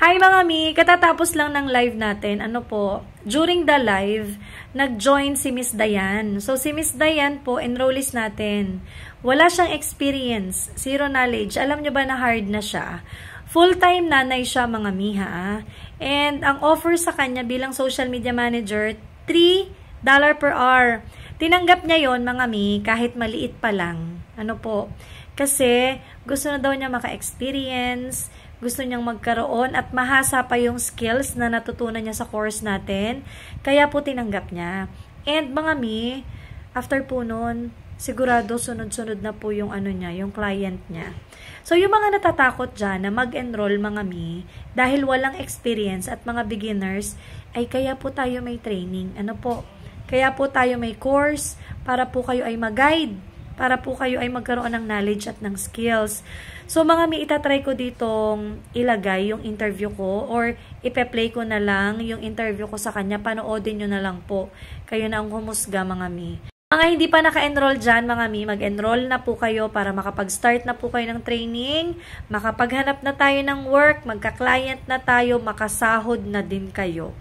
Hi mga mi, katatapos lang ng live natin. Ano po, during the live, nag-join si Miss Dayan. So si Miss Dayan po, enrollees natin. Wala siyang experience, zero knowledge. Alam nyo ba na hard na siya? Full-time nanay siya mga mi ha. And ang offer sa kanya bilang social media manager, $3 per hour. Tinanggap niya yon mga mi, kahit maliit pa lang. Ano po? Kasi gusto na daw niya maka-experience, gusto niyang magkaroon at mahasa pa yung skills na natutunan niya sa course natin. Kaya po tinanggap niya. And mga mi, after po nun, sigurado sunod-sunod na po yung ano niya, yung client niya. So yung mga natatakot dyan na mag-enroll mga mi, dahil walang experience at mga beginners, ay kaya po tayo may training. Ano po? Kaya po tayo may course para po kayo ay mag-guide, para po kayo ay magkaroon ng knowledge at ng skills. So mga mi, itatry ko ditong ilagay yung interview ko or ipe-play ko na lang yung interview ko sa kanya. Panoodin nyo na lang po. Kayo na ang humusga mga mi. Mga hindi pa naka-enroll dyan mga mi, mag-enroll na po kayo para makapag-start na po kayo ng training, makapaghanap na tayo ng work, magka-client na tayo, makasahod na din kayo.